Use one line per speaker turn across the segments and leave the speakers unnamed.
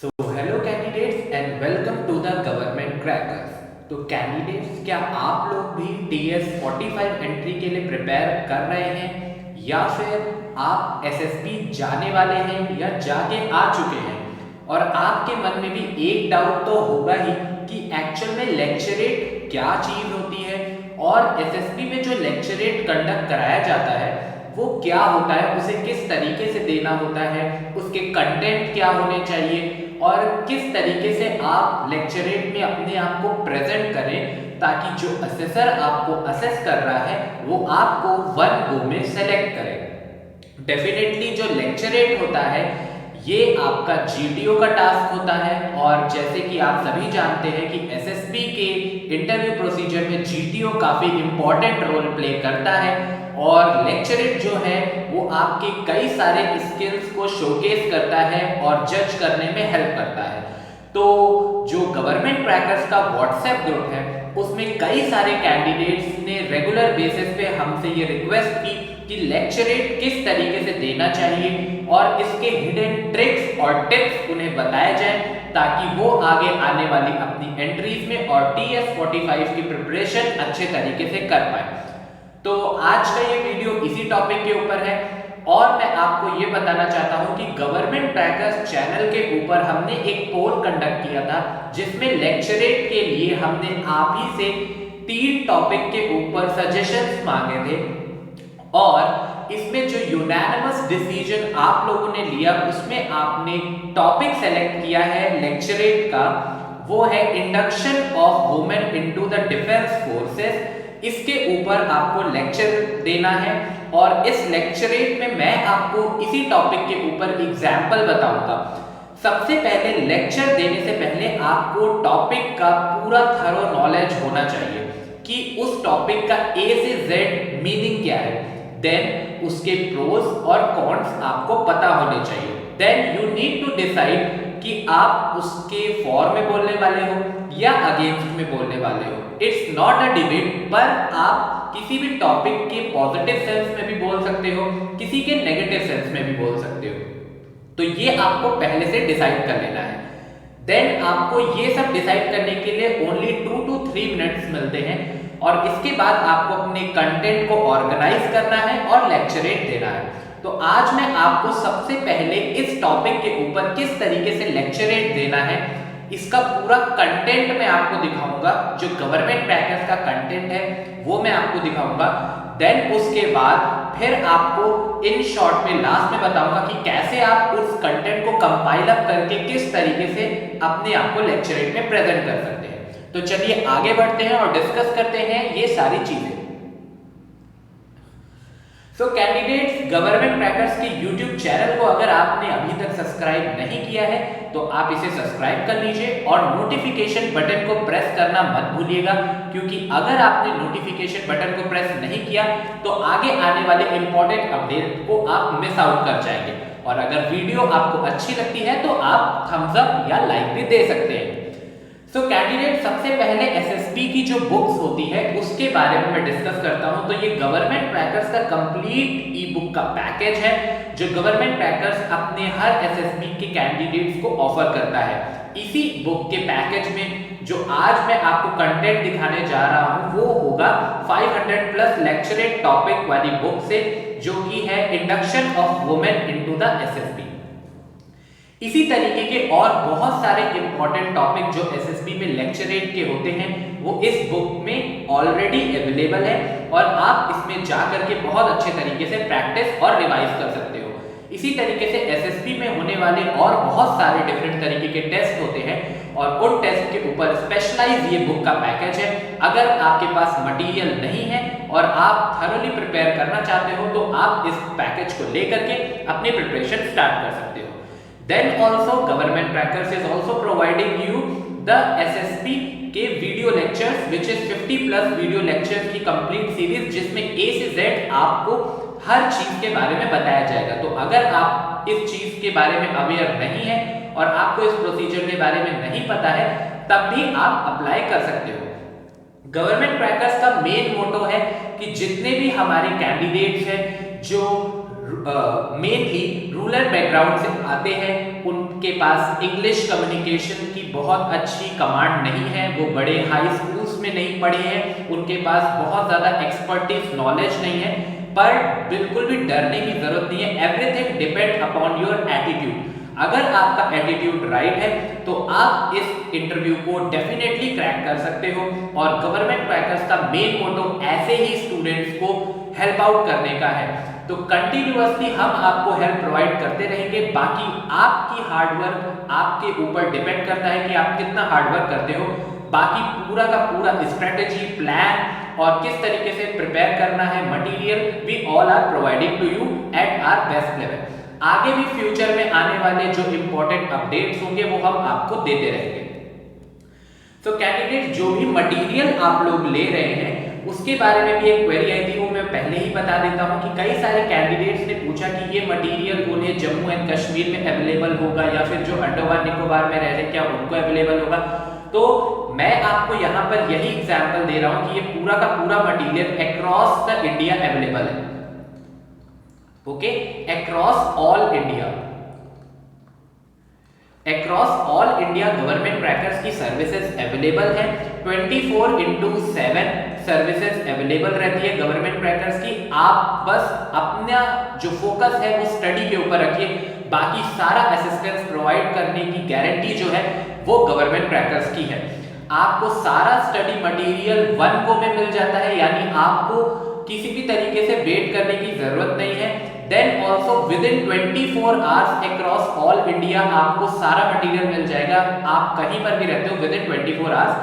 So hello candidates and welcome to the government crackers. तो candidates, क्या आप लोग भी TS 45 एंट्री के लिए प्रिपेयर कर रहे हैं या फिर आप SSB जाने वाले हैं या जाके आ चुके हैं? और आपके मन में भी एक डाउट तो होगा ही कि एक्चुअल में लेक्चरेट क्या चीज़ होती है और SSB में जो लेक्चरेट कंडक्ट कराया जाता है वो क्या होता है, उसे किस तरीके से देना होता है, उसके कंटेंट क्या होने चाहिए और किस तरीके से आप लेक्चरेट में अपने आप को प्रेजेंट करें ताकि जो असेसर आपको असेस कर रहा है वो आपको वन गो में सेलेक्ट करे। डेफिनेटली जो लेक्चरेट होता है ये आपका GTO का टास्क होता है और जैसे कि आप सभी जानते हैं कि SSB के इंटरव्यू प्रोसीजर में GTO काफ़ी इंपॉर्टेंट रोल प्ले करता है और लेक्चरेट जो है वो आपके कई सारे स्किल्स को शोकेस करता है और जज करने में हेल्प करता है। तो जो गवर्नमेंट क्रैकर्स का व्हाट्सएप ग्रुप है उसमें कई सारे कैंडिडेट्स ने रेगुलर बेसिस पे हमसे ये रिक्वेस्ट की कि लेक्चरेट किस तरीके से देना चाहिए और इसके हिडन ट्रिक्स और टिप्स उन्हें बताए जाए ताकि वो आगे आने वाली अपनी एंट्रीज में और TS 45 की प्रिपरेशन अच्छे तरीके से कर पाए। तो आज का ये वीडियो इसी टॉपिक के ऊपर है और मैं आपको ये बताना चाहता हूँ कि गवर्नमेंट क्रैकर्स चैनल के ऊपर हमने एक पोल कंडक्ट किया था जिसमें लेक्चरेट के लिए हमने आप ही से 3 टॉपिक के ऊपर सजेशंस मांगे थे और इसमें जो यूनानिमस डिसीजन आप लोगों ने लिया उसमें आपने टॉपिक सेलेक्ट किया है लेक्चरेट का, वो है induction of women into the defence forces. इसके ऊपर आपको लेक्चर देना है और इस लेक्चरेट में मैं आपको इसी टॉपिक के ऊपर एग्जाम्पल बताऊंगा। सबसे पहले लेक्चर देने से पहले आपको टॉपिक का पूरा थरो नॉलेज होना चाहिए कि उस टॉपिक का A से Z मीनिंग क्या है। देन उसके प्रोज और कॉन्स आपको पता होने चाहिए। Then you need to decide कि आप उसके फॉर में बोलने वाले हो या अगेंस्ट में बोलने वाले हो। इट्स नॉट अ डिबेट, पर आप किसी भी टॉपिक के पॉजिटिव सेंस में भी बोल सकते हो, किसी के नेगेटिव सेंस में भी बोल सकते हो। तो ये आपको पहले से डिसाइड कर लेना है। देन आपको ये सब डिसाइड करने के लिए ओनली 2 to 3 मिनट्स मिलते हैं और इसके बाद आपको अपने कंटेंट को ऑर्गेनाइज करना है और लेक्चरेट देना है। तो आज मैं आपको सबसे पहले इस टॉपिक के ऊपर किस तरीके से लेक्चरेट देना है इसका पूरा कंटेंट मैं आपको दिखाऊंगा। जो गवर्नमेंट क्रैकर्स का कंटेंट है वो मैं आपको दिखाऊंगा। देन उसके बाद फिर आपको इन शॉर्ट में लास्ट में बताऊंगा कि कैसे आप उस कंटेंट को कंपाइल अप करके किस तरीके से अपने आप को लेक्चरेट में प्रेजेंट कर सकते हैं। तो चलिए आगे बढ़ते हैं और डिस्कस करते हैं ये सारी चीजें। सो कैंडिडेट्स, गवर्नमेंट क्रैकर्स के YouTube चैनल को अगर आपने अभी तक सब्सक्राइब नहीं किया है तो आप इसे सब्सक्राइब कर लीजिए और नोटिफिकेशन बटन को प्रेस करना मत भूलिएगा, क्योंकि अगर आपने नोटिफिकेशन बटन को प्रेस नहीं किया तो आगे आने वाले इंपॉर्टेंट अपडेट को आप मिस आउट कर जाएंगे। और अगर वीडियो आपको अच्छी लगती है तो आप थम्स अप या लाइक भी दे सकते हैं। सो कैंडिडेट, सबसे पहले SSB की जो बुक्स होती है उसके बारे में मैं डिस्कस करता हूं। तो ये गवर्नमेंट क्रैकर्स का कंप्लीट ई बुक का पैकेज है जो गवर्नमेंट क्रैकर्स अपने हर SSB के कैंडिडेट्स को ऑफर करता है। इसी बुक के पैकेज में जो आज मैं आपको कंटेंट दिखाने जा रहा हूं वो होगा 500 प्लस लेक्चरेट टॉपिक वाली बुक से, जो कि है induction of women into the SSB। इसी तरीके के और बहुत सारे इंपॉर्टेंट टॉपिक जो SSB में लेक्चरेट के होते हैं वो इस बुक में ऑलरेडी अवेलेबल है और आप इसमें जाकर के बहुत अच्छे तरीके से प्रैक्टिस और रिवाइज कर सकते हो। इसी तरीके से SSB में होने वाले और बहुत सारे डिफरेंट तरीके के टेस्ट होते हैं और उन टेस्ट के ऊपर स्पेशलाइज ये बुक का पैकेज है। अगर आपके पास मटेरियल नहीं है और आप थरोली प्रिपेयर करना चाहते हो तो आप इस पैकेज को लेकर के अपनी प्रिपरेशन स्टार्ट कर सकते हो। Then also government crackers is also providing you the SSB के video lectures which is 50 plus video lectures की कंप्लीट सीरीज जिसमें A से Z आपको हर चीज के बारे में बताया जाएगा। तो अगर आप इस चीज के बारे में अवेयर नहीं है और आपको इस प्रोसीजर के बारे में नहीं पता है तब भी आप अप्लाई कर सकते हो। गवर्नमेंट क्रैकर्स का मेन मोटो है कि जितने भी हमारे कैंडिडेट्स हैं जो मेनली रूरल बैकग्राउंड से आते हैं, उनके पास इंग्लिश कम्युनिकेशन की बहुत अच्छी कमांड नहीं है, वो बड़े हाई स्कूल्स में नहीं पढ़े हैं, उनके पास बहुत ज़्यादा एक्सपर्टीज नॉलेज नहीं है, पर बिल्कुल भी डरने की जरूरत नहीं है। Everything depend upon your attitude. अगर आपका एटीट्यूड राइट है तो आप इस इंटरव्यू को डेफिनेटली क्रैक कर सकते हो। और गवर्नमेंट क्रैकर्स का मेन मोटो ऐसे ही स्टूडेंट्स को हेल्प आउट करने का है, तो कंटिन्यूअसली हम आपको हेल्प प्रोवाइड करते रहेंगे। बाकी आपकी हार्डवर्क आपके ऊपर डिपेंड करता है कि आप कितना हार्डवर्क करते हो। बाकी पूरा का पूरा स्ट्रेटेजी प्लान और किस तरीके से प्रिपेयर करना है material, we all are providing to you at our best level. आगे भी फ्यूचर में आने वाले जो इंपॉर्टेंट अपडेट्स होंगे वो हम आपको देते रहेंगे। तो कैंडिडेट जो भी मटेरियल आप लोग ले रहे हैं उसके बारे में भी एक क्वेरी आई थी, वो मैं पहले ही बता देता हूं कि कई सारे कैंडिडेट्स ने पूछा कि ये मटेरियल उन्हें जम्मू एंड कश्मीर में अवेलेबल होगा या फिर जो अंडमान निकोबार में रह रहे क्या उनको अवेलेबल होगा। तो मैं आपको यहाँ पर यही एग्जाम्पल दे रहा हूँ कि ये पूरा का पूरा material across the India available है। Okay, across all India, across all India government crackers की सर्विसेज अवेलेबल है। 24/7 सर्विसेज अवेलेबल रहती है गवर्नमेंट क्रैकर्स की। आप बस अपना जो फोकस है वो स्टडी के ऊपर रखिए, बाकी सारा असिस्टेंस प्रोवाइड करने की गारंटी जो है वो गवर्नमेंट क्रैकर्स की है। आपको सारा स्टडी मटेरियल 1 गो में मिल जाता है, यानी आपको किसी भी तरीके से वेट करने की जरूरत नहीं है। Then also within 24 hours across all India आपको सारा मटेरियल मिल जाएगा, आप कहीं पर भी रहते हो विद इन 24 आवर्स।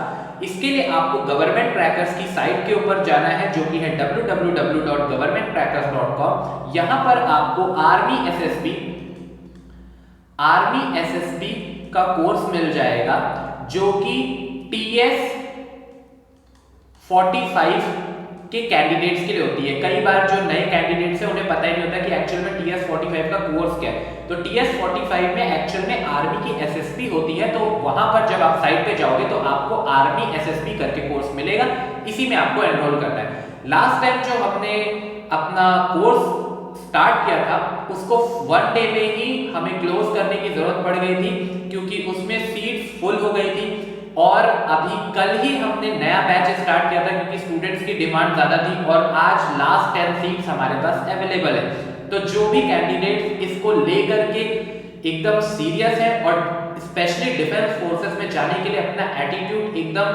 इसके लिए आपको गवर्नमेंट क्रैकर्स की साइट के ऊपर जाना है जो कि है www.governmentcrackers.com। यहां पर आपको आर्मी एसएसबी का कोर्स मिल जाएगा जो कि TS45 के कैंडिडेट्स के लिए होती है। कई बार जो नए कैंडिडेट्स हैं उन्हें पता ही नहीं होता कि एक्चुअल में TS45 का कोर्स क्या है। तो TS45 में एक्चुअल में आर्मी की एसएसबी होती है, तो वहां पर जब आप साइट पे जाओगे तो आपको आर्मी एसएसबी करके कोर्स मिलेगा, इसी में आपको एनरोल करना है। लास्ट टाइम जो हमने अपना कोर्स स्टार्ट किया था उसको 1 डे में ही हमें क्लोज करने की जरूरत पड़ गई थी क्योंकि उसमें सीट्स फुल हो गई थी। और अभी कल ही हमने नया बैच स्टार्ट किया था क्योंकि स्टूडेंट्स की डिमांड ज्यादा थी और आज लास्ट 10 सीट्स हमारे पास अवेलेबल है। तो जो भी कैंडिडेट इसको लेकर के एकदम सीरियस है और स्पेशली डिफेंस फोर्सेस में जाने के लिए अपना एटीट्यूड एकदम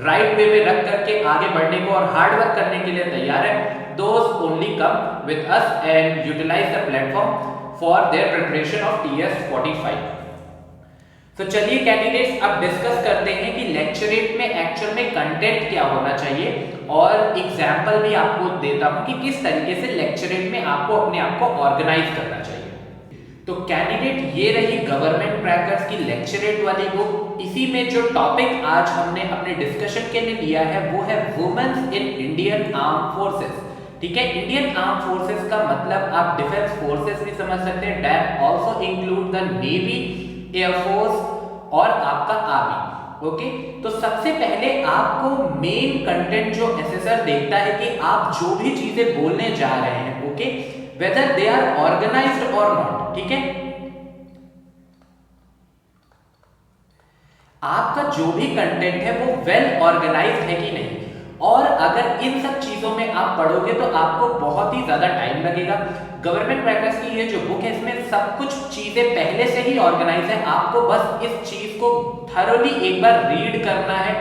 राइट वे में रख करके आगे बढ़ने को और हार्ड वर्क करने के लिए तैयार है, those only come with us and utilize the platform for their preparation of TS45। तो चलिए कैंडिडेट्स अब डिस्कस करते हैं कि लेक्चरेट में एक्चुअल में कंटेंट क्या होना चाहिए और एग्जाम्पल भी आपको देता हूं कि किस तरीके से लेक्चरेट में आपको अपने आप को ऑर्गेनाइज करना चाहिए। तो कैंडिडेट ये रही गवर्नमेंट क्रैकर्स की लेक्चरेट वाली बुक। इसी में जो टॉपिक आज हमने अपने डिस्कशन के लिए लिया है वो है women's in Indian armed forces. ठीक है, इंडियन आर्म फोर्सेस का मतलब आप डिफेंस फोर्सेस भी समझ सकते हैं, that also include the navy, air force और आपका आर्मी। ओके, तो सबसे पहले आपको मेन कंटेंट जो एसेसर देखता है कि आप जो भी चीजें बोलने जा रहे हैं, okay, whether they are organized और नॉट। ठीक है, आपका जो भी कंटेंट है वो वेल ऑर्गेनाइज्ड है कि नहीं। और अगर इन सब चीजों में आप पढ़ोगे तो आपको बहुत ही ज्यादा टाइम लगेगा। गवर्नमेंट क्रैकर्स की ये जो बुक है इसमें सब कुछ चीजें पहले से ही ऑर्गेनाइज है, आपको बस इस चीज को थरोली एक बार रीड करना है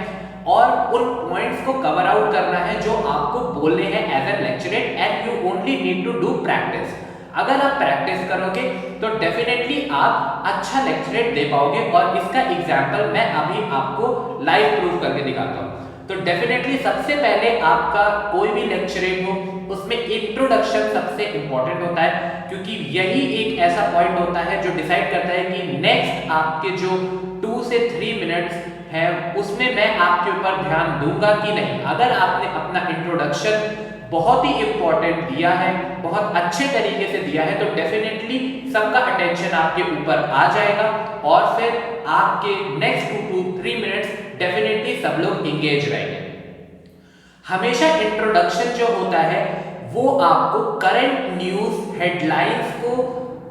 और उन पॉइंट्स को कवर आउट करना है जो आपको बोलने हैं as a lecturette, and you only need to do practice. अगर आप प्रैक्टिस करोगे तो डेफिनेटली आप अच्छा लेक्चरेट दे पाओगे और इसका एग्जाम्पल मैं अभी आपको लाइव प्रूफ करके दिखाता हूँ। तो डेफिनेटली सबसे पहले आपका कोई भी लेक्चरेट हो उसमें इंट्रोडक्शन सबसे इंपॉर्टेंट होता है, क्योंकि यही एक ऐसा पॉइंट होता है जो डिसाइड करता है कि नेक्स्ट आपके जो 2 से 3 मिनट्स हैं उसमें मैं आपके ऊपर ध्यान दूंगा कि नहीं। अगर आपने अपना इंट्रोडक्शन बहुत ही इंपॉर्टेंट दिया है, बहुत अच्छे तरीके से दिया है, तो डेफिनेटली सबका अटेंशन आपके ऊपर आ जाएगा और फिर आपके नेक्स्ट 2 to 3 मिनट्स डेफिनेटली सब लोग इंगेज रहेंगे। हमेशा इंट्रोडक्शन जो होता है वो आपको करंट न्यूज हेडलाइंस को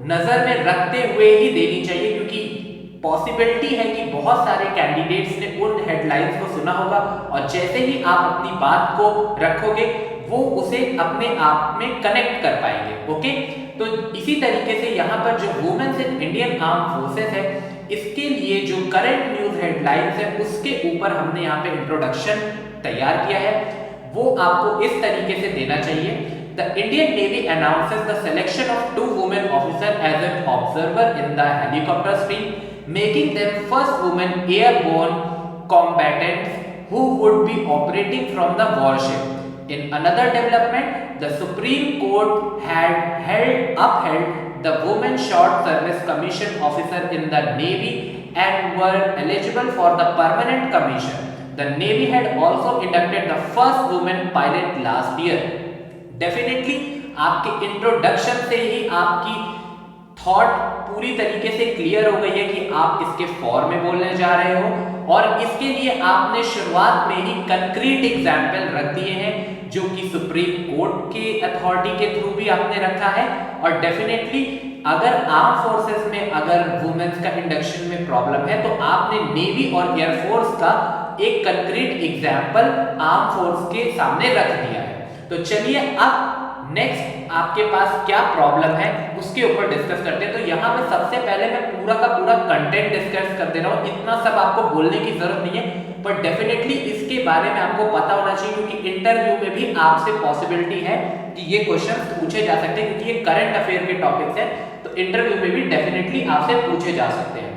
नजर में रखते हुए ही देनी चाहिए, क्योंकि पॉसिबिलिटी है कि बहुत सारे कैंडिडेट्स ने उन हेडलाइंस को सुना होगा और जैसे ही आप अपनी बात को रखोगे वो उसे अपने आप में कनेक्ट कर पाएंगे। ओके, तो इसी तरीके से यहाँ पर जो women's in Indian armed forces है, इसके लिए जो करंट न्यूज हेडलाइंस है उसके ऊपर हमने यहाँ पे इंट्रोडक्शन तैयार किया है, वो आपको इस तरीके से देना चाहिए। The Indian Navy announces the selection of 2 women officers as an observer in the helicopter stream, making them first women airborne combatants who would be operating from the warship. In another development, the Supreme Court had upheld the Women Short Service Commission officer in the Navy and were eligible for the permanent commission. The Navy had also inducted the first woman pilot last year. Definitely आपके introduction से ही आपकी thought पूरी तरीके से clear हो गई है कि आप इसके फॉर्म में बोलने जा रहे हो, और इसके लिए आपने शुरुआत में ही कंक्रीट एग्जाम्पल रख दिए हैं जो कि सुप्रीम कोर्ट के अथॉरिटी के थ्रू भी आपने रखा है। और डेफिनेटली अगर आर्म फोर्सेस में अगर वुमेन्स का इंडक्शन में प्रॉब्लम है तो आपने नेवी और एयरफोर्स का एक कंक्रीट एग्जाम्पल आर्म फोर्स के सामने रख दिया है। तो चलिए अब नेक्स्ट आपके पास क्या प्रॉब्लम है उसके ऊपर डिस्कस करते हैं। तो यहाँ पे सबसे पहले मैं पूरा का पूरा कंटेंट डिस्कस कर दे रहा हूँ, इतना सब आपको बोलने की जरूरत नहीं है, पर डेफिनेटली इसके बारे में आपको पता होना चाहिए, क्योंकि इंटरव्यू में भी आपसे पॉसिबिलिटी है कि ये क्वेश्चन पूछे जा सकते हैं, क्योंकि ये करंट अफेयर के टॉपिक्स है, तो इंटरव्यू में भी डेफिनेटली आपसे पूछे जा सकते हैं।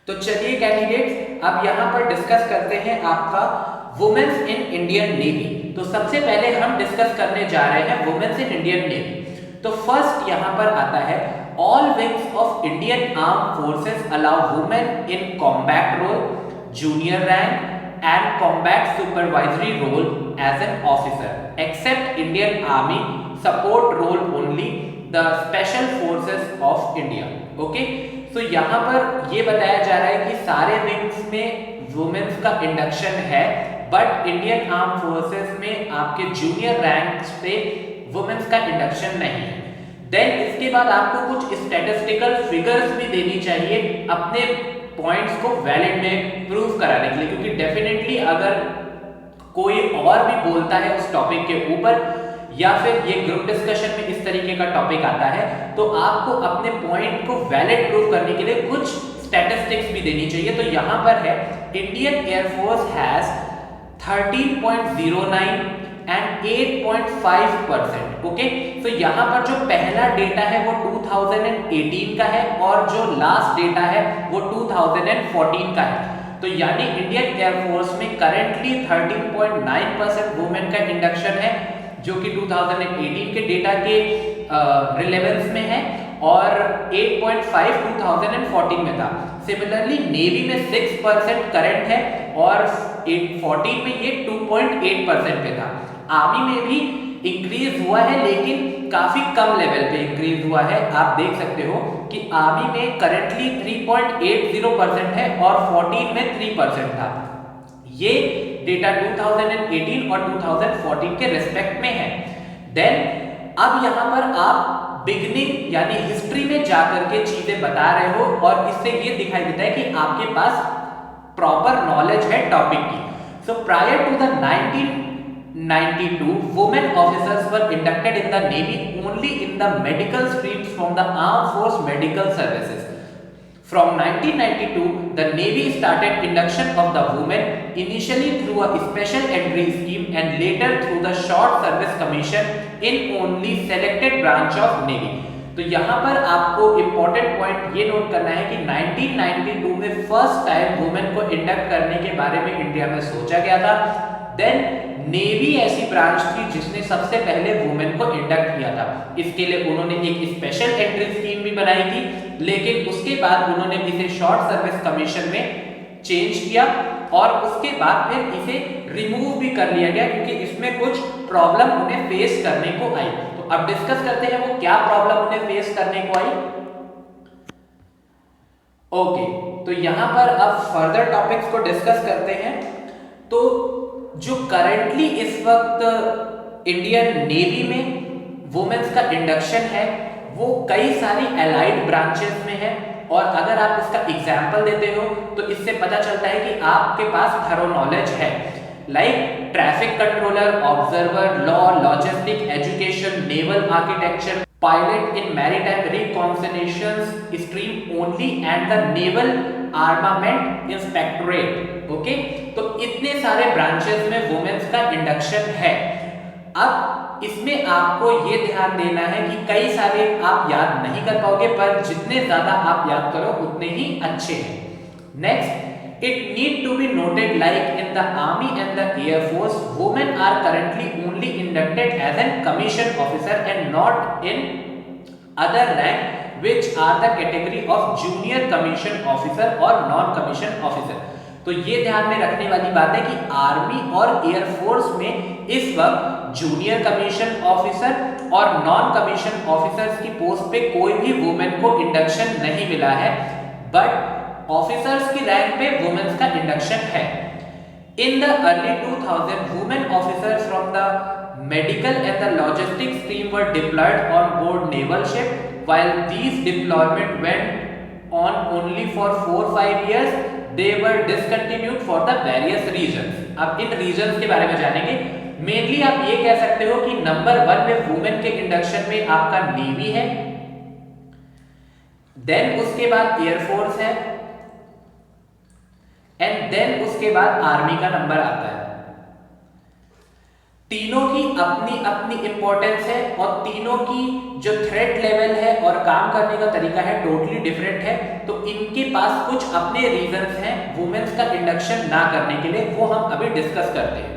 तो चलिए कैंडिडेट्स अब यहाँ पर डिस्कस करते हैं आपका वुमेन्स इन इंडियन नेवी। तो सबसे पहले हम डिस्कस करने जा रहे हैं वुमेन्स इन इंडियन नेवी। तो फर्स्ट यहाँ पर आता है all wings of Indian armed forces allow women in combat role, junior rank and combat supervisory role as an officer except Indian army support role only the special forces of India. Okay, तो यहाँ पर ये बताया जा रहा है कि सारे विंग्स में वुमेन्स का इंडक्शन है, बट इंडियन आर्म फोर्सेस में आपके जूनियर रैंक्स पे वुमेन्स का इंडक्शन नहीं है। देन इसके बाद आपको कुछ स्टैटिस्टिकल फिगर्स भी देनी चाहिए अपने पॉइंट्स को वैलिड में प्रूव कराने के लिए, क्योंकि डेफिनेटली अगर कोई और भी बोलता है उस टॉपिक के ऊपर या फिर ये ग्रुप डिस्कशन में इस तरीके का टॉपिक आता है, तो आपको अपने पॉइंट को वैलिड प्रूव करने के लिए कुछ स्टैटिस्टिक्स भी देनी चाहिए। तो यहाँ पर है Indian air force has 13.09 and 8.5%। Okay, तो यहाँ पर जो पहला डेटा है वो 2018 का है और जो लास्ट डेटा है वो 2014 का है। तो यानी इंडियन एयरफोर्स में करंटली 13.9% वुमेन का इंडक्शन है, जो कि 2018 के डेटा के रिलेवेंस में है, और 8.5 2014 में था। सिमिलरली नेवी में 6% करंट है और 14 में ये 2.8% पे था। आर्मी में भी इंक्रीज हुआ है, लेकिन काफी कम लेवल पे इंक्रीज हुआ है। आप देख सकते हो कि आर्मी में करंटली 3.80% है और 14 में 3% था। ये डेटा 2018 और 2014 के रिस्पेक्ट में है। देन अब यहाँ पर आप बिगनिंग यानी हिस्ट्री में जाकर के चीजें बता रहे हो, और इससे ये दिखाई देता है कि आपके पास प्रॉपर नॉलेज है टॉपिक की। So prior to the 1992 women officers were inducted in the navy only in the medical streams from the arm force medical services. From 1992, the Navy started induction of the women initially through a special entry scheme and later through the Short Service Commission in only selected branch of Navy। तो यहाँ पर आपको important point ये note करना है कि 1992 में first time women को इंडक्ट करने के बारे में इंडिया में सोचा गया था। देन नेवी ऐसी ब्रांच थी जिसने सबसे पहले वुमेन को इंडक्ट किया था। इसके लिए उन्होंने एक स्पेशल एंट्री स्कीम भी बनाई थी, लेकिन उसके बाद उन्होंने इसे शॉर्ट सर्विस कमीशन में चेंज किया और उसके बाद फिर इसे रिमूव भी कर लिया गया, क्योंकि इसमें कुछ प्रॉब्लम उन्हें फेस करने को आई। तो अब डिस्कस करते हैं वो क्या प्रॉब्लम उन्हें फेस करने को आई। ओके, तो यहां पर अब फर्दर टॉपिक्स को डिस्कस करते हैं। तो जो करंटली इस वक्त इंडियन नेवी में वुमेन्स का इंडक्शन है वो कई सारी एलाइड ब्रांचेस में है, और अगर आप इसका एग्जाम्पल देते हो तो इससे पता चलता है कि आपके पास थरो नॉलेज है, like traffic controller, observer, law, logistic, education, naval architecture, pilot in maritime reconnaissances stream only and the naval armament inspectorate. Okay, तो इतने सारे ब्रांचेस में वुमेन्स का इंडक्शन है। अब इसमें आपको ये ध्यान देना है कि कई सारे आप याद नहीं कर पाओगे, पर जितने ज्यादा आप याद करो उतने ही अच्छे हैं। Next, it need to be noted like in the army and the air force, women are currently only inducted as a commission officer and not in other rank which are the category of junior commission officer or non commission officer। तो ये ध्यान में रखने वाली बात है कि army और एयरफोर्स में इस वक्त जूनियर कमीशन ऑफिसर और नॉन कमीशन ऑफिसर्स की पोस्ट पे कोई भी वुमेन को इंडक्शन नहीं मिला है, बट ऑफिसर्स की रैंक पे वुमेन्स का इंडक्शन है। In the early 2000 women officers from the medical and the logistic stream were deployed on board naval ship, while these deployment went on only for 4-5 years, they were discontinued for the various reasons. अब इन reasons के बारे में जानेंगे। Mainly आप ये कह सकते हो कि नंबर 1 में वुमेन के इंडक्शन में आपका नेवी है, देन उसके बाद एयरफोर्स है, एंड देन उसके बाद आर्मी का नंबर आता है। तीनों की अपनी अपनी इंपॉर्टेंस है और तीनों की जो थ्रेट लेवल है और काम करने का तरीका है टोटली डिफरेंट है, तो इनके पास कुछ अपने रीजंस हैं वुमेन्स का इंडक्शन ना करने के लिए, वो हम अभी डिस्कस करते हैं।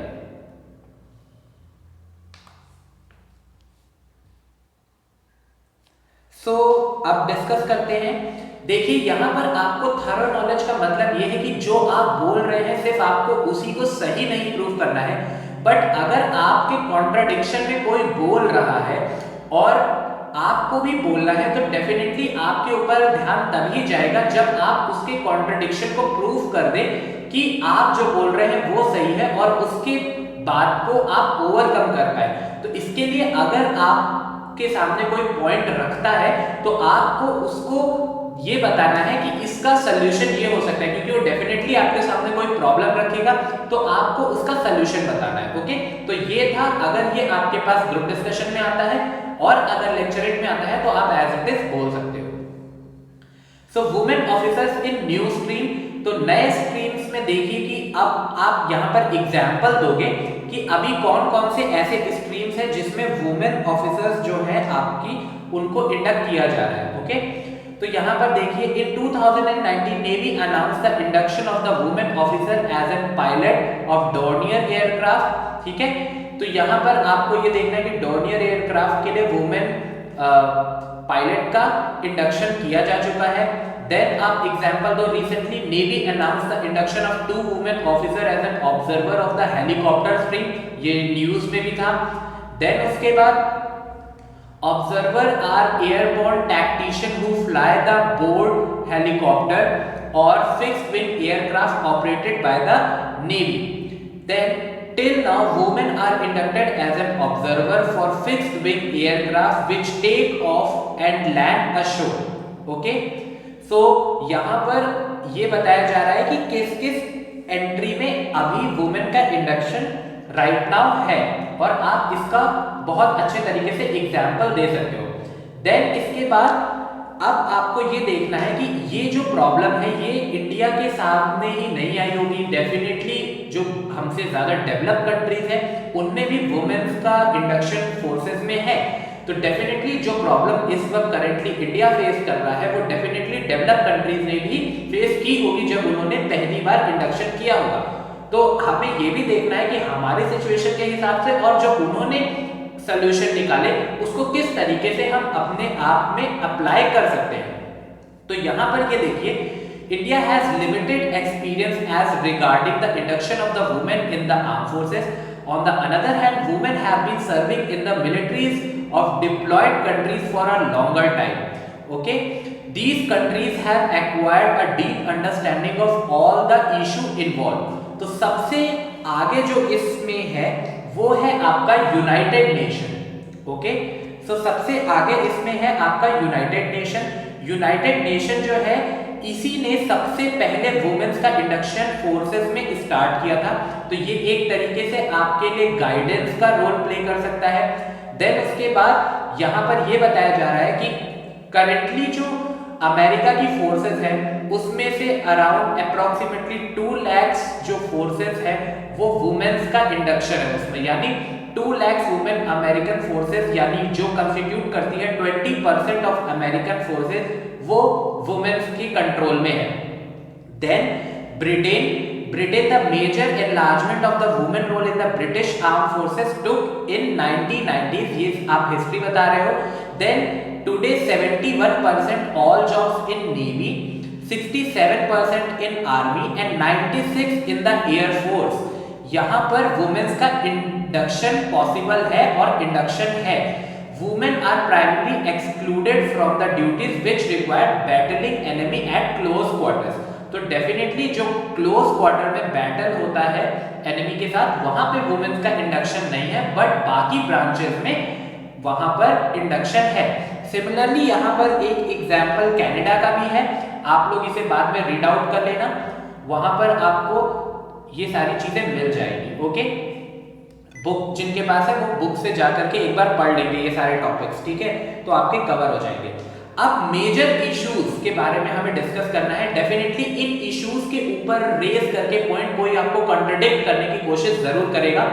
अब डिस्कस करते हैं। देखिए यहां पर आपको थॉरो नॉलेज का मतलब यह है कि जो आप बोल रहे हैं सिर्फ आपको उसी को सही नहीं प्रूव करना है, बट अगर आपके कॉन्ट्राडिक्शन में कोई बोल रहा है और आपको भी बोलना है तो डेफिनेटली आपके ऊपर ध्यान तभी जाएगा जब आप उसके कॉन्ट्राडिक्शन को प्रूव कर दें कि आप जो बोल रहे हैं वो सही है और उसके बात को आप ओवरकम कर पाए। तो इसके लिए अगर आपके सामने कोई पॉइंट रखता है तो आपको उसको ये बताना है कि इसका सलूशन ये हो सकता है, क्योंकि वो डेफिनेटली आपके सामने कोई प्रॉब्लम रखेगा तो आपको उसका सलूशन बताना है। ओके, तो ये था। अगर ये आपके पास ग्रुप डिस्कशन में आता है और अगर लेक्चरेट में आता है तो आप एज इट इज बोल सकते हो। सो वुमेन ऑफिसर्स इन न्यू स्ट्रीम, तो नए स्ट्रीम्स में देखिए कि अब आप यहाँ पर एग्जाम्पल दोगे कि अभी कौन कौन से ऐसे स्ट्रीम्स हैं जिसमें वुमेन ऑफिसर्स जो है आपकी उनको इंडक्ट किया जा रहा है। ओके, तो यहाँ पर देखिए in 2019 navy announce the induction of the women officer as an pilot of Dornier aircraft. ठीक है, तो यहाँ पर आपको ये देखना है कि डॉर्नियर एयरक्राफ्ट के लिए वुमेन पायलट का इंडक्शन किया जा चुका है। देन आप एग्जांपल दो, recently navy announce the induction of 2 women officer as an observer of the helicopter stream, ये न्यूज में भी था। देन उसके बाद Observer are airborne tactician who fly the board helicopter or fixed wing aircraft operated by the Navy. Then till now women are inducted as an observer for fixed wing aircraft which take off and land ashore. Okay, so यहाँ पर ये बताया जा रहा है कि किस किस एंट्री में अभी वुमेन का इंडक्शन राइट नाउ है और आप इसका बहुत अच्छे तरीके से एग्जाम्पल दे सकते हो। देन इसके बाद अब आपको ये देखना है कि ये जो प्रॉब्लम है ये इंडिया के सामने ही नहीं आई होगी। डेफिनेटली जो हमसे ज्यादा डेवलप कंट्रीज है उनमें भी वुमेन्स का इंडक्शन फोर्सेस में है, तो डेफिनेटली जो प्रॉब्लम इस वक्त करेंटली इंडिया फेस कर रहा है वो डेफिनेटली डेवलप कंट्रीज ने भी फेस की होगी जब उन्होंने पहली बार इंडक्शन किया होगा। तो हमें ये भी देखना है कि हमारे सिचुएशन के हिसाब से और जो उन्होंने सॉल्यूशन निकाले उसको किस तरीके से हम अपने आप में अप्लाई कर सकते हैं। तो यहाँ पर ये देखिए, India has limited experience as regarding the induction of the women in the armed forces. On the other hand, women have been serving in the militaries of deployed countries for a longer time. Okay, these countries have acquired a deep understanding of all the issue involved. तो सबसे आगे जो इसमें है वो है आपका United nation. Okay, सो सबसे आगे इसमें है आपका यूनाइटेड नेशन। यूनाइटेड नेशन जो है इसी ने सबसे पहले वुमेन्स का इंडक्शन फोर्सेस में स्टार्ट किया था, तो ये एक तरीके से आपके लिए गाइडेंस का रोल प्ले कर सकता है। देन उसके बाद यहाँ पर ये बताया जा रहा है कि करंटली जो अमेरिका की फोर्सेस है उसमें से अराउंड अप्रोक्सीमेटली 2 लाख जो फोर्सेस है वो वुमेन्स का इंडक्शन है उसमें, यानी 2 लाख वुमेन अमेरिकन फोर्सेस, यानी जो कंस्टिट्यूट करती है 20% ऑफ अमेरिकन फोर्सेस, वो वुमेन्स की कंट्रोल में है। Then Britain the major enlargement of the women role in the British armed forces took in 1990s, ये आप हिस्ट्री बता रहे हो। Then today 71% all jobs in Navy, 67% in Army and 96 in the Air Force। यहाँ पर women's का induction possible है और इंडक्शन है। Women are primarily excluded from the duties which require battling enemy at close quarters। तो definitely जो close quarter में battle होता है एनिमी के साथ, वहां पे वुमेन्स का इंडक्शन नहीं है, बट बाकी ब्रांचेस में वहां पर इंडक्शन है। सिमिलरली यहाँ पर एक एग्जांपल कनाडा का भी है, आप लोग इसे बाद में रीड आउट कर लेना, वहां पर आपको ये सारी चीजें मिल जाएगी। ओके, बुक जिनके पास है वो बुक से जाकर के एक बार पढ़ लेंगे ये सारे टॉपिक्स, ठीक है, तो आपके कवर हो जाएंगे। अब मेजर इश्यूज के बारे में हमें डिस्कस करना है। डेफिनेटली इन इश्यूज के ऊपर रेज करके पॉइंट कोई आपको कॉन्ट्रडिक्ट करने की कोशिश जरूर करेगा,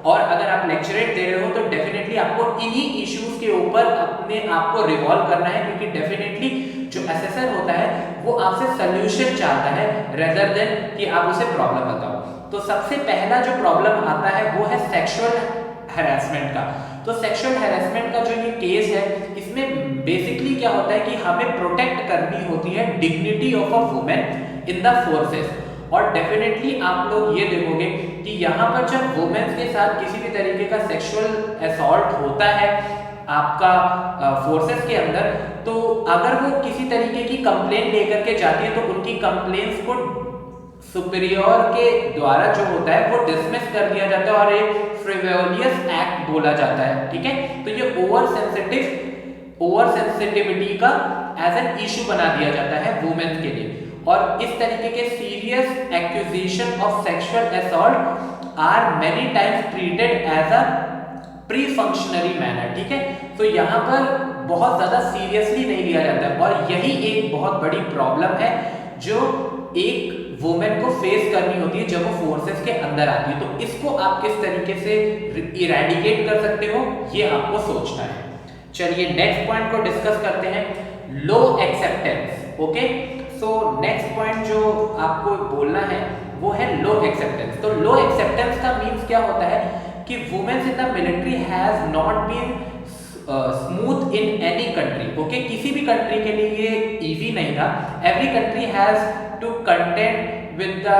और अगर आप लेक्चरेट दे रहे हो तो डेफिनेटली आपको इन्हीं इश्यूज के ऊपर अपने आप को रिवॉल्व करना है, क्योंकि डेफिनेटली जो असेसर होता है वो आपसे सोल्यूशन चाहता है रेदर देन कि आप उसे प्रॉब्लम बताओ। तो सबसे पहला जो प्रॉब्लम आता है वो है सेक्सुअल हैरेसमेंट का। तो सेक्सुअल हैरेसमेंट का जो ये केस है, इसमें बेसिकली क्या होता है कि हमें प्रोटेक्ट करनी होती है dignity of a women in the forces, और डेफिनेटली आप लोग ये देखोगे कि यहाँ पर जब वुमेन्स के साथ किसी भी तरीके का सेक्सुअल असॉल्ट होता है आपका फोर्सेस के अंदर, तो अगर वो किसी तरीके की कंप्लेन लेकर के जाती है तो उनकी कंप्लेन्स को सुपीरियर के द्वारा जो होता है वो डिसमिस कर दिया जाता है और एक फ्रिवोलियस एक्ट बोला जाता है, ठीक है। तो ये ओवर सेंसिटिविटी का एज एन इशू बना दिया जाता है वुमेन के लिए, और इस तरीके के serious accusation of sexual assault are many times treated as a perfunctory manner, ठीक है। तो यहाँ पर बहुत ज्यादा सीरियसली नहीं लिया जाता है, और यही एक बहुत बड़ी प्रॉब्लम है जो एक वुमेन को फेस करनी होती है जब वो फोर्सेस के अंदर आती है। तो इसको आप किस तरीके से इरेडिकेट कर सकते हो, ये आपको सोचना है। चलिए नेक्स्ट पॉइंट को डिस्कस करते हैं, low acceptance. Okay, so next point जो आपको बोलना है वो है लो एक्सेप्टेंस। तो लो एक्सेप्टेंस का मीन्स क्या होता है कि women's in the military has not been smooth in any country. Okay, किसी भी कंट्री के लिए ये इजी नहीं था। Every country has to contend with the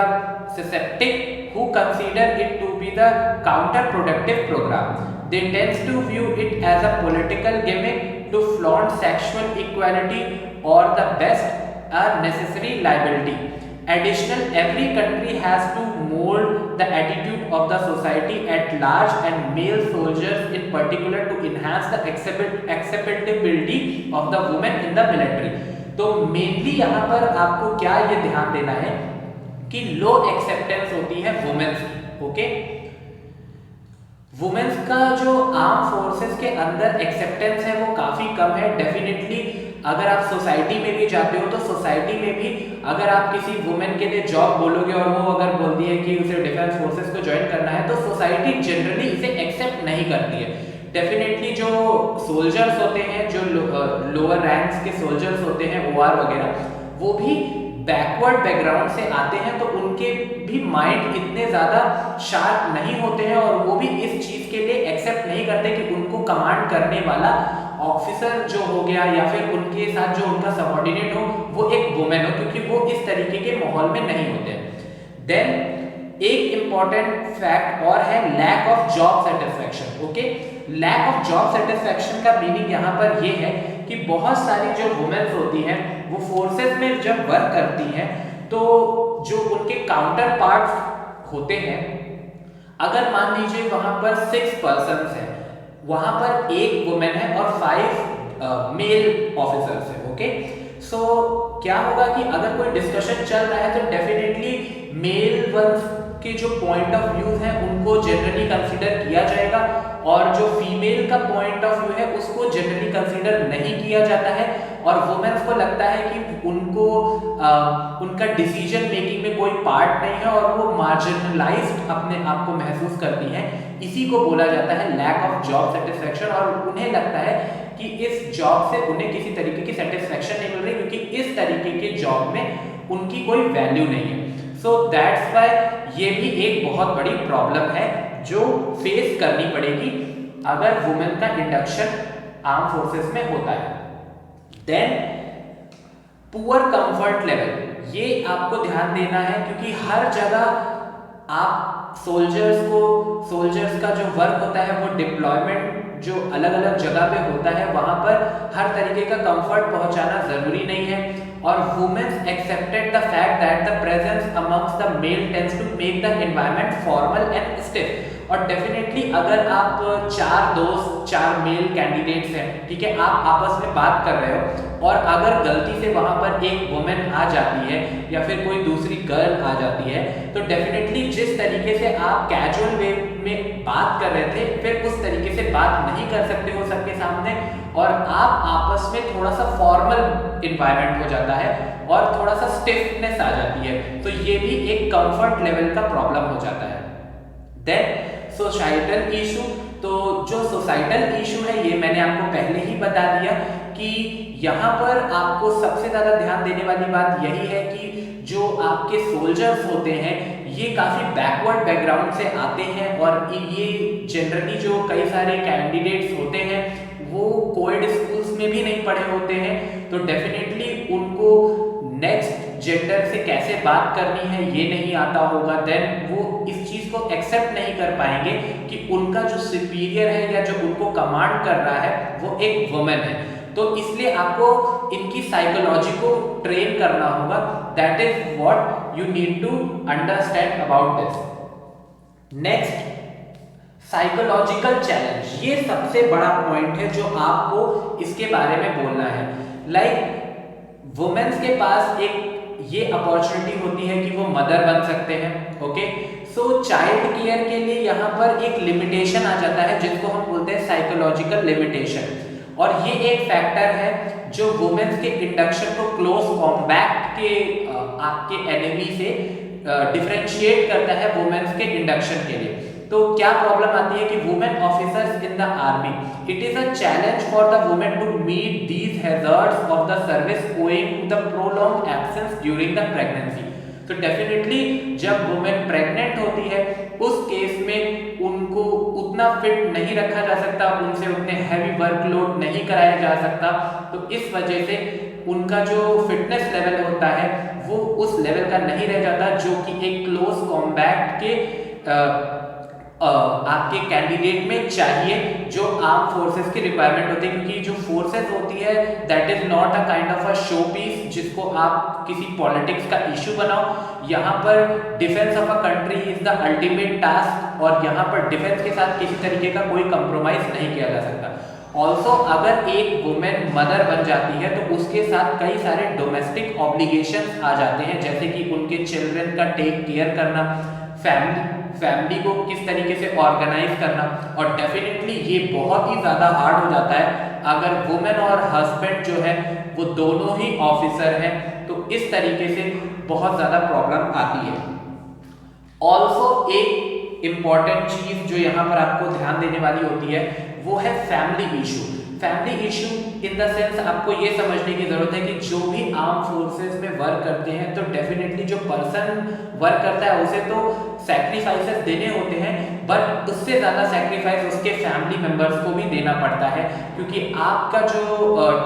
susceptic who consider it to be the counterproductive program. They tend to view it as a political gimmick to flaunt sexual equality or the best a necessary liability. Additional, every country has to mold the attitude of the society at large and male soldiers in particular to enhance the acceptability of the women in the military. तो mainly यहाँ पर आपको क्या ये ध्यान देना है कि लो एक्सेप्टेंस होती है वुमेन्स की। ओके, वुमेन्स का जो आर्म फोर्सेस के अंदर एक्सेप्टेंस है वो काफी कम है। डेफिनेटली अगर आप सोसाइटी में भी जाते हो तो सोसाइटी में भी अगर आप किसी वुमेन के लिए जॉब बोलोगे और वो अगर बोलती है कि उसे डिफेंस फोर्सेस को ज्वाइन करना है, तो सोसाइटी जनरली इसे एक्सेप्ट नहीं करती है। डेफिनेटली जो सोल्जर्स होते हैं, जो लोअर रैंक्स के सोल्जर्स होते हैं, ओआर वगैरह, वो भी बैकवर्ड बैकग्राउंड से आते हैं, तो उनके भी माइंड इतने ज़्यादा शार्प नहीं होते हैं, और वो भी इस चीज़ के लिए एक्सेप्ट नहीं करते कि उनको कमांड करने वाला ऑफिसर जो हो गया या फिर उनके साथ जो उनका सबऑर्डिनेट हो वो एक वुमेन हो, क्योंकि वो इस तरीके के माहौल में नहीं होते। देन एक इंपॉर्टेंट फैक्ट और है lack of job satisfaction. Okay, lack of job satisfaction का मीनिंग यहाँ पर ये है कि बहुत सारी जो वुमेन्स होती हैं वो फोर्सेस में जब वर्क करती हैं, तो जो उनके काउंटर पार्ट्स होते हैं अगर मान लीजिए वहां पर 6 पर्सन है, वहां पर एक वुमेन है और 5 मेल ऑफिसर्स है, ओके। सो क्या होगा कि अगर कोई डिस्कशन चल रहा है तो डेफिनेटली मेल वंस के जो पॉइंट ऑफ व्यू है उनको जनरली कंसीडर किया जाएगा, और जो फीमेल का पॉइंट ऑफ व्यू है उसको जनरली कंसीडर नहीं किया जाता है, और वुमेन्स को लगता है कि उनको उनका डिसीजन मेकिंग में कोई पार्ट नहीं है और वो मार्जिनलाइज्ड अपने आप को महसूस करती हैं। इसी को बोला जाता है लैक ऑफ जॉब सेटिस्फेक्शन, और उन्हें लगता है कि इस जॉब से उन्हें किसी तरीके की सेटिस्फेक्शन नहीं मिल रही, क्योंकि इस तरीके के जॉब में उनकी कोई वैल्यू नहीं है। सो दैट्स व्हाई ये भी एक बहुत बड़ी प्रॉब्लम है जो फेस करनी पड़ेगी अगर वुमेन का इंडक्शन आर्म फोर्सेस में होता है। देन पुअर कंफर्ट लेवल, ये आपको ध्यान देना है, क्योंकि हर जगह आप सोल्जर्स का जो वर्क होता है वो डिप्लॉयमेंट जो अलग अलग जगह पे होता है वहां पर हर तरीके का कंफर्ट पहुंचाना जरूरी नहीं है, और women's accepted the fact that the presence amongst the male tends to make the environment formal and stiff. और डेफिनेटली अगर आप 4 मेल कैंडिडेट्स हैं, ठीक है, आप आपस में बात कर रहे हो और अगर गलती से वहां पर एक वुमेन आ जाती है या फिर कोई दूसरी गर्ल आ जाती है, तो डेफिनेटली जिस तरीके से आप कैजुअल वे में बात कर रहे थे फिर उस तरीके से बात नहीं कर सकते हो सबके सामने, और आप आपस में थोड़ा सा फॉर्मल इन्वायरमेंट हो जाता है और थोड़ा सा स्टिफनेस आ जाती है, तो ये भी एक कंफर्ट लेवल का प्रॉब्लम हो जाता है। देन सोसाइटल इशू, तो जो सोसाइटल इशू है ये मैंने आपको पहले ही बता दिया कि यहाँ पर आपको सबसे ज्यादा ध्यान देने वाली बात यही है कि जो आपके सोल्जर्स होते हैं ये काफी बैकवर्ड बैकग्राउंड से आते हैं, और ये जनरली जो कई सारे कैंडिडेट्स होते हैं वो कोएड स्कूल्स में भी नहीं पढ़े होते हैं, तो डेफिनेटली उनको नेक्स्ट जेंडर से कैसे बात करनी है ये नहीं आता होगा। देन वो इस चीज को एक्सेप्ट नहीं कर पाएंगे कि उनका जो सुपीरियर है या जो उनको कमांड कर रहा है वो एक वुमेन है, तो इसलिए आपको इनकी साइकोलॉजी को ट्रेन करना होगा। That is what you need to understand about this. Next, psychological challenge, ये सबसे बड़ा पॉइंट है जो आपको इसके बारे में बोलना है। लाइक वुमेन्स के पास एक ये अपॉर्चुनिटी होती है कि वो मदर बन सकते हैं, ओके। सो चाइल्ड केयर के लिए यहाँ पर एक लिमिटेशन आ जाता है जिसको हम बोलते हैं साइकोलॉजिकल लिमिटेशन, और ये एक फैक्टर है जो वुमेन्स के इंडक्शन को क्लोज कॉम्बैट के आपके एनिमी से डिफरेंशिएट करता है वुमेन्स के इंडक्शन के लिए। तो क्या प्रॉब्लम आती है कि women officers in the army, it is a challenge for the women to meet these hazards of the service owing to the prolonged absence during the pregnancy. तो डेफिनेटली जब वुमेन प्रेग्नेंट होती है उस case में उनको उतना fit नहीं रखा जा सकता, उनसे उतने हैवी वर्कलोड नहीं कराया जा सकता, तो इस वजह से उनका जो फिटनेस लेवल होता है वो उस लेवल का नहीं रह जाता जो कि एक क्लोज कॉम्बैट के आपके कैंडिडेट में चाहिए, जो आर्म फोर्सेस की रिक्वायरमेंट होती है, क्योंकि जो फोर्सेस होती है that is not a kind of a show piece जिसको आप किसी पॉलिटिक्स का इशू बनाओ। यहाँ पर defence of a country is the ultimate task, और यहाँ पर डिफेंस के साथ किसी तरीके का कोई कंप्रोमाइज नहीं किया जा सकता। ऑल्सो अगर एक वुमेन मदर बन जाती है तो उसके साथ कई सारे डोमेस्टिक ऑब्लिगेशंस आ जाते हैं, जैसे कि उनके चिल्ड्रन का टेक केयर करना, फैमिली को किस तरीके से ऑर्गेनाइज करना, और डेफिनेटली ये बहुत ही ज़्यादा हार्ड हो जाता है अगर वुमेन और हस्बैंड जो है वो दोनों ही ऑफिसर हैं, तो इस तरीके से बहुत ज़्यादा प्रॉब्लम आती है। ऑल्सो एक इम्पॉर्टेंट चीज़ जो यहाँ पर आपको ध्यान देने वाली होती है वो है family issue. Family issue in the sense आपको ये समझने की जरूरत है कि जो भी आर्म फोर्सेस में वर्क करते हैं तो डेफिनेटली जो पर्सन वर्क करता है उसे तो सैक्रिफाइसेस देने होते हैं, बट उससे ज़्यादा सैक्रिफाइस उसके फैमिली मेंबर्स को भी देना पड़ता है, क्योंकि आपका जो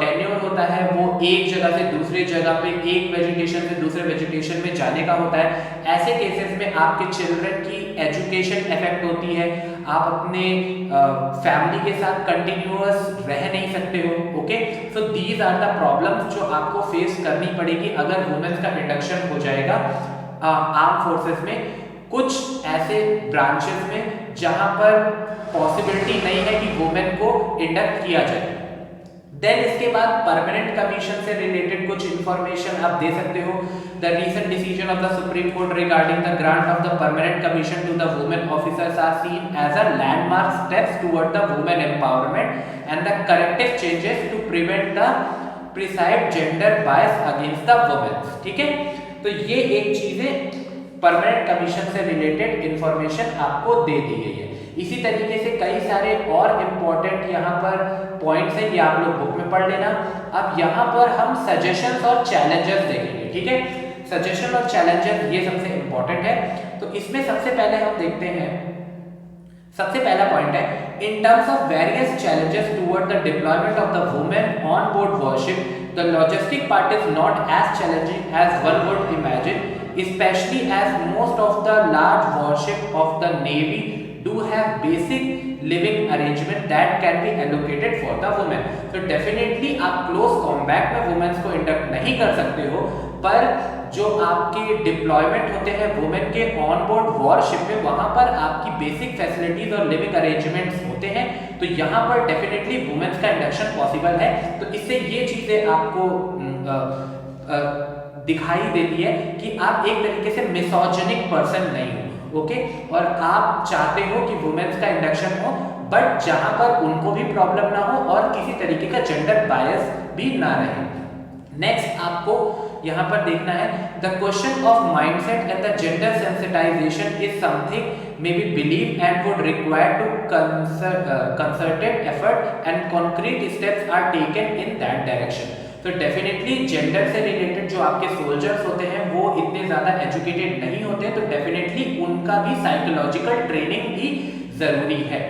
टेन्योर होता है वो एक जगह से दूसरी जगह पे, एक वेजिटेशन से दूसरे वेजिटेशन में जाने का होता है। ऐसे केसेस में आपके चिल्ड्रन की एजुकेशन इफेक्ट होती है, आप अपने फैमिली के साथ कंटिन्यूअस रह नहीं सकते हो, okay. So these are the problems जो आपको फेस करनी पड़ेगी अगर वुमेन्स का इंडक्शन हो जाएगा आर्म फोर्सेस में। कुछ ऐसे ब्रांचेस में जहां पर पॉसिबिलिटी नहीं है कि वुमेन को इंडक्ट किया जाए। देन इसके बाद परमानेंट कमीशन से रिलेटेड कुछ इंफॉर्मेशन आप दे सकते हो। The recent decision of the supreme court regarding the grant of the permanent commission to the women officers are seen as a landmark steps toward the women empowerment and the corrective changes to prevent the preside gender bias against the women. ठीक है, तो ये एक चीज है, permanent commission से related information आपको दे दी गई है। इसी तरीके से कई सारे और इंपॉर्टेंट यहाँ पर पॉइंट्स हैं, ये आप लोग बुक में पढ़ लेना। अब यहाँ पर हम सजेशंस और चैलेंजेस देखेंगे। ठीक है, सजेशन और चैलेंजेस ये सबसे इंपॉर्टेंट है। तो इसमें सबसे पहले हम देखते हैं, सबसे पहला पॉइंट है in terms of various challenges toward the deployment of the women on board warship, the logistic part is not as challenging as one would imagine, especially as most of the large warship of the navy do have basic living arrangement that can be allocated for the women। तो definitely आप close combat में women को induct नहीं कर सकते हो, पर जो आपके डिप्लॉयमेंट होते हैं वुमेन के ऑन बोर्ड वॉरशिप में, वहां पर आपकी बेसिक फैसिलिटीज और लिविंग अरेंजमेंट्स होते हैं, तो यहाँ पर डेफिनेटली वुमेन्स का इंडक्शन पॉसिबल है। तो इससे ये चीजें आपको दिखाई देती है कि आप एक तरीके से मिसोजिनिक पर्सन नहीं हो, ओके, और आप चाहते हो कि वुमेन्स का इंडक्शन हो, बट जहां पर उनको भी प्रॉब्लम ना हो और किसी तरीके का जेंडर बायस भी ना रहे। नेक्स्ट आपको यहाँ पर देखना है the question of mindset and the gender sensitization is something may be believe and would require to concerted effort and concrete steps are taken in that direction. तो डेफिनेटली जेंडर से रिलेटेड जो आपके soldiers होते हैं वो इतने ज़्यादा educated नहीं होते, तो डेफिनेटली उनका भी साइकोलॉजिकल ट्रेनिंग भी ज़रूरी है।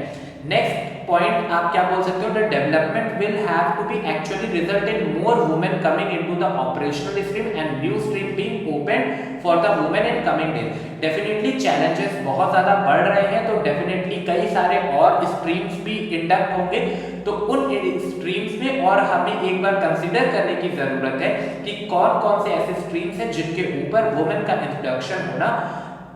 नेक्स्ट पॉइंट आप क्या बोल सकते हो, the development will have to be actually result in more women coming into the operational stream and new stream being open for the women in coming days. Definitely challenges बहुत ज़्यादा बढ़ रहे हैं, तो डेफिनेटली कई सारे और स्ट्रीम्स भी इंडक्ट होंगे, तो उन स्ट्रीम्स में और हमें एक बार कंसिडर करने की ज़रूरत है कि कौन कौन से ऐसे स्ट्रीम्स हैं जिनके ऊपर वुमेन का इंट्रोडक्शन होना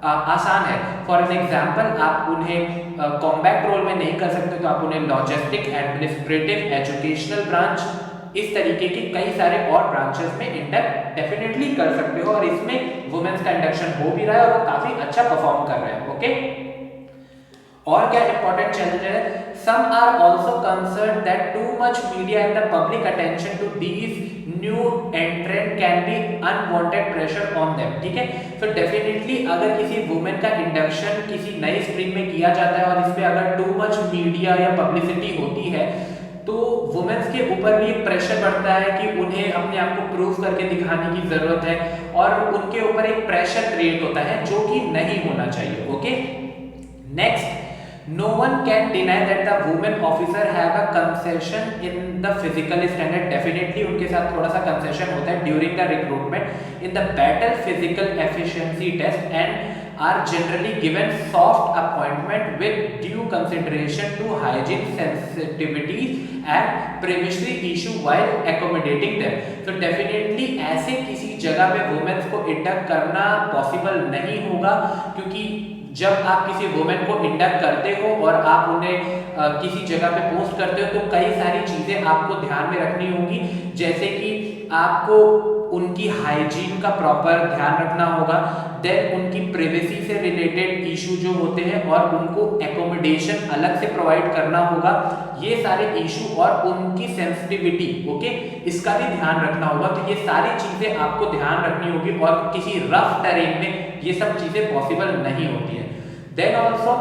आसान है। फॉर एन एग्जाम्पल आप उन्हें कॉम्बैक्ट रोल में नहीं कर सकते, तो आप उन्हें लॉजिस्टिक, एडमिनिस्ट्रेटिव, एजुकेशनल ब्रांच, इस तरीके के कई सारे और ब्रांचेस में इंडक्ट डेफिनेटली कर सकते हो, और इसमें वुमेन्स का इंडक्शन हो भी रहा है और वो काफी अच्छा परफॉर्म कर रहे हैं। ओके, और क्या इंपॉर्टेंट चैलेंज है, some are also concerned that too much media and the public attention to these new entrant can be unwanted pressure on them। ठीक है, तो डेफिनेटली अगर किसी वुमेन का इंडक्शन किसी नई स्ट्रीम में किया जाता है और इस पे अगर टू मच मीडिया या पब्लिसिटी होती है, तो वुमेन्स के ऊपर भी एक प्रेशर बढ़ता है कि उन्हें अपने आप को प्रूव करके दिखाने की जरूरत है, और उनके ऊपर एक प्रेशर क्रिएट होता है जो कि नहीं होना चाहिए। Okay, next, no one can deny that the women officer have a concession in the physical standard। definitely उनके साथ थोड़ा सा concession होता है during the recruitment in the battle physical efficiency test and are generally given soft appointment with due consideration to hygiene sensitivities and privacy issue while accommodating them। तो definitely ऐसे किसी जगह पे women को induct करना possible नहीं होगा, क्योंकि जब आप किसी वुमेन को इंडक्ट करते हो और आप उन्हें किसी जगह पे पोस्ट करते हो, तो कई सारी चीजें आपको ध्यान में रखनी होगी, जैसे कि आपको उनकी हाइजीन का प्रॉपर ध्यान रखना होगा, देन उनकी प्राइवेसी से रिलेटेड इशू जो होते हैं और उनको एकोमोडेशन अलग से प्रोवाइड करना होगा, ये सारे इशू और उनकी सेंसिटिविटी, ओके, इसका भी ध्यान रखना होगा। तो ये सारी चीजें आपको ध्यान रखनी होगी, और किसी रफ टेरेन में ये सब चीजें पॉसिबल नहीं होती है। देन ऑल्सो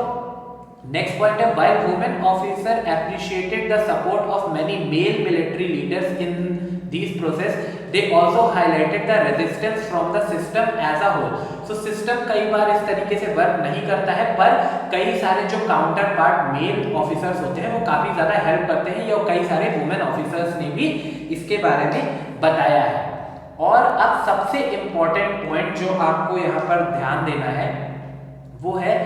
नेक्स्ट पॉइंट है, while women officer appreciated the support of many male military leaders in this process, they also highlighted the resistance from the system as a whole. So system कई बार इस तरीके से work नहीं करता है, पर कई सारे जो काउंटर पार्ट मेल ऑफिसर्स होते हैं वो काफी ज्यादा हेल्प करते हैं, या कई सारे वुमेन ऑफिसर्स ने भी इसके बारे में बताया है। और अब सबसे इंपॉर्टेंट पॉइंट जो आपको यहाँ पर ध्यान देना है वो है,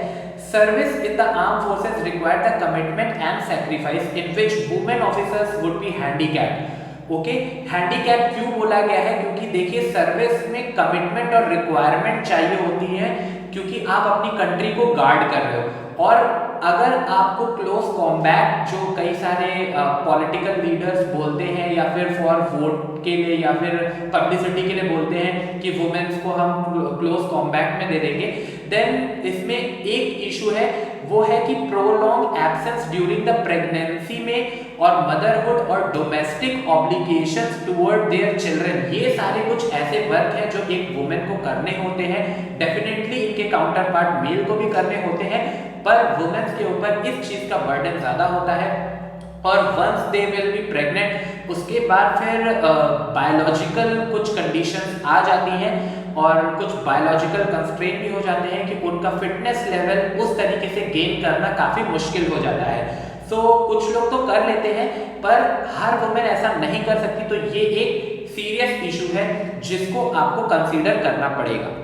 service in the armed forces require the commitment and sacrifice in which women officers would be handicapped. Okay, handicap क्यों बोला गया है, क्योंकि देखिए सर्विस में कमिटमेंट और रिक्वायरमेंट चाहिए होती है, क्योंकि आप अपनी कंट्री को गार्ड कर रहे हो। और अगर आपको क्लोज कॉम्बैट जो कई सारे पॉलिटिकल लीडर्स बोलते हैं या फिर फॉर वोट के लिए या फिर पब्लिसिटी के लिए बोलते हैं कि वुमेन्स को हम क्लोज कॉम्बैट में दे देंगे, देन इसमें एक इशू है, वो है कि prolong absence during the pregnancy में और मदरहुड और domestic obligations toward their children, ये सारे कुछ ऐसे वर्क हैं जो एक वुमेन को करने होते हैं। डेफिनेटली इनके काउंटर पार्ट मेल को भी करने होते हैं, पर वुमेन्स के ऊपर इस चीज का बर्डन ज्यादा होता है। और once they will be pregnant, उसके बाद फिर बायोलॉजिकल कुछ कंडीशंस आ जाती हैं और कुछ बायोलॉजिकल कंस्ट्रेंट भी हो जाते हैं कि उनका फिटनेस लेवल उस तरीके से गेन करना काफी मुश्किल हो जाता है। सो कुछ लोग तो कर लेते हैं, पर हर वुमेन ऐसा नहीं कर सकती, तो ये एक सीरियस इशू है जिसको आपको कंसीडर करना पड़ेगा।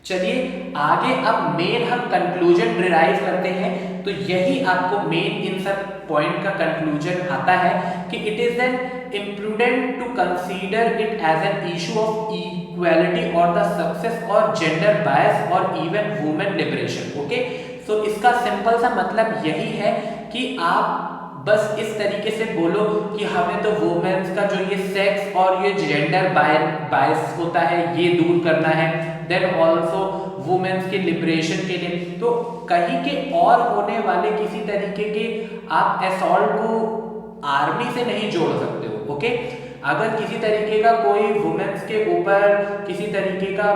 चलिए आगे अब मेन हम कंक्लूजन डिराइव करते हैं, तो यही आपको मेन इन सब पॉइंट का कंक्लूजन आता है कि it is an imprudent to consider it as an issue of equality और द सक्सेस और जेंडर बायस और even women liberation. Okay, so इसका सिंपल सा मतलब यही है कि आप बस इस तरीके से बोलो कि हमें तो वुमेन्स का जो ये सेक्स और ये जेंडर बायस होता है ये दूर करना है, देन ऑल्सो वुमेन्स के लिबरेशन के लिए, तो कहीं के और होने वाले किसी तरीके के आप असॉल्ट को आर्मी से नहीं जोड़ सकते हो। ओके, अगर किसी तरीके का कोई वुमेन्स के ऊपर किसी तरीके का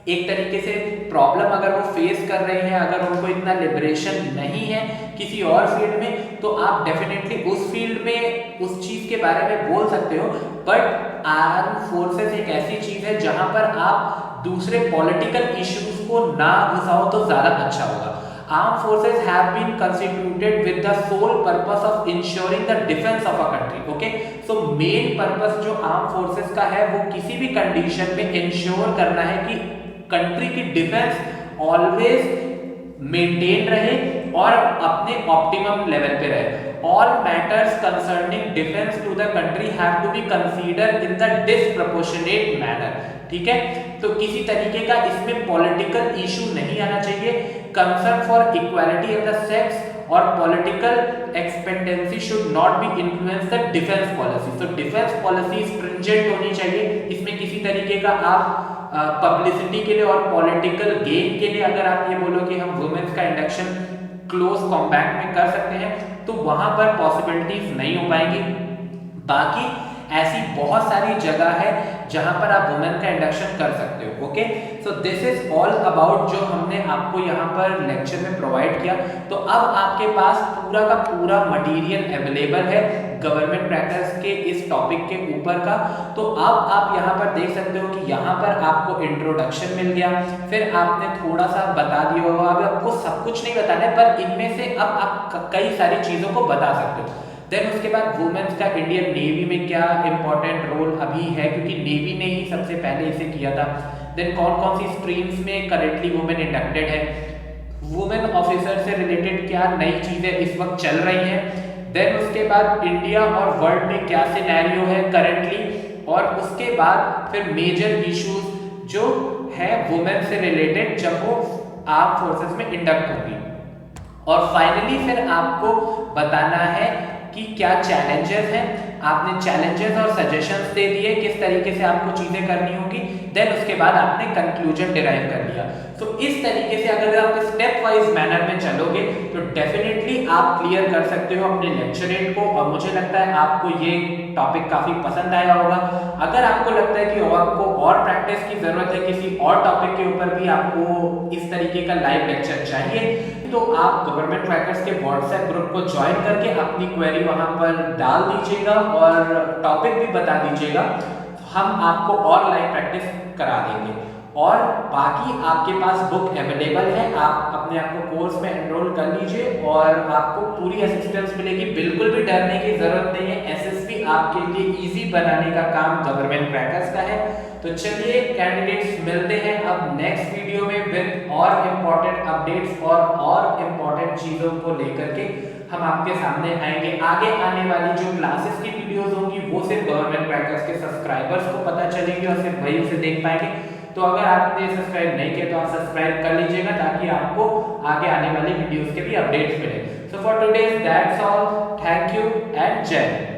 एक तरीके से प्रॉब्लम अगर वो फेस कर रही हैं, अगर उनको इतना लिबरेशन नहीं है किसी और फील्ड में, तो आप डेफिनेटली उस फील्ड में उस चीज के बारे में बोल सकते हो। बट आर्म फोर्सेस एक ऐसी चीज है जहां पर आप दूसरे पॉलिटिकल इश्यूज को ना घुसाओ तो ज्यादा अच्छा होगा। Armed forces have been constituted with the sole purpose of ensuring the defense of a country. Okay, so main purpose जो armed forces का है वो किसी भी कंडीशन में इंश्योर करना है कि कंट्री की डिफेंस ऑलवेज मेंटेन रहे और अपने ऑप्टिमम लेवल पे रहे। All matters concerning defense to the country have to be considered in the disproportionate manner. ठीक है, तो किसी तरीके का इसमें पॉलिटिकल इशू नहीं आना चाहिए। Concern for equality in the sex और political expediency should not be influence the defence policy. तो डिफेंस पॉलिसी स्ट्रिंजेंट होनी चाहिए, इसमें किसी तरीके का आप पब्लिसिटी के लिए और पॉलिटिकल गेन के लिए अगर आप ये बोलो कि हम वुमेन्स का इंडक्शन क्लोज कॉम्बैट में कर सकते हैं, तो वहां पर पॉसिबिलिटीज नहीं हो पाएंगी। बाकी ऐसी बहुत सारी जगह है जहां पर आप वुमेन का इंडक्शन कर सकते हो। Okay, so this is all about जो हमने आपको यहाँ पर लेक्चर में प्रोवाइड किया। तो अब आपके पास पूरा का पूरा मटेरियल अवेलेबल है गवर्नमेंट क्रैकर्स के इस टॉपिक के ऊपर का। तो अब आप यहाँ पर देख सकते हो कि यहाँ पर आपको इंट्रोडक्शन मिल गया, फिर आपने थोड़ा सा बता दिया होगा। अब आपको सब कुछ नहीं बताना है, पर इनमें से अब आप कई सारी चीजों को बता सकते हो। देन उसके बाद वुमेन्स का इंडियन नेवी में क्या इंपॉर्टेंट रोल अभी है, क्योंकि नेवी ने ही सबसे पहले इसे किया था। देन कौन कौन सी स्ट्रीम्स में करेंटली वुमेन इंडक्टेड है, वुमेन ऑफिसर से रिलेटेड क्या नई चीजें इस वक्त चल रही हैं। देन उसके बाद इंडिया और वर्ल्ड में क्या सिनेरियो है करेंटली, और उसके बाद फिर मेजर इश्यूज जो है वुमेन से रिलेटेड जब वो आर्म फोर्सेस में इंडक्ट होगी। और फाइनली फिर आपको बताना है कि क्या चैलेंजेस हैं, आपने चैलेंजेस और सजेशंस दे दिए किस तरीके से आपको चीजें करनी होगी। देन उसके बाद आपने कंक्लूजन डिराइव कर लिया। तो इस तरीके से अगर आप स्टेप वाइज मैनर में चलोगे तो डेफिनेटली आप क्लियर कर सकते हो अपने लेक्चरेट को, और मुझे लगता है आपको ये टॉपिक काफी पसंद आया होगा। अगर आपको लगता है कि आपको और प्रैक्टिस की जरूरत है किसी और टॉपिक के ऊपर भी, आपको इस तरीके का लाइव लेक्चर चाहिए, तो आप गवर्नमेंट क्रैकर्स के व्हाट्सएप ग्रुप को ज्वाइन करके अपनी क्वेरी वहां पर डाल दीजिएगा और टॉपिक भी बता दीजिएगा, हम आपको और लाइव प्रैक्टिस करा देंगे। और बाकी आपके पास बुक अवेलेबल है, आप अपने आप को कोर्स में एनरोल कर लीजिए और आपको पूरी असिस्टेंस मिलेगी। बिल्कुल भी डरने की जरूरत नहीं है, एसएसबी आपके लिए इजी बनाने का काम गवर्नमेंट क्रैकर्स का है। तो चलिए कैंडिडेट्स, मिलते हैं अब नेक्स्ट वीडियो में विद और इम्पोर्टेंट अपडेट्स और इम्पोर्टेंट चीजों को लेकर के हम आपके सामने आएंगे। आगे आने वाली जो क्लासेस की वीडियोस होंगी वो सिर्फ गवर्नमेंट क्रैकर्स के सब्सक्राइबर्स को पता चलेगी और सिर्फ वही उसे देख पाएंगे। तो अगर आपने सब्सक्राइब नहीं किया तो आप सब्सक्राइब कर लीजिएगा ताकि आपको आगे आने वाली वीडियोस के भी अपडेट्स मिले। So for today that's all, thank you and जय हिंद।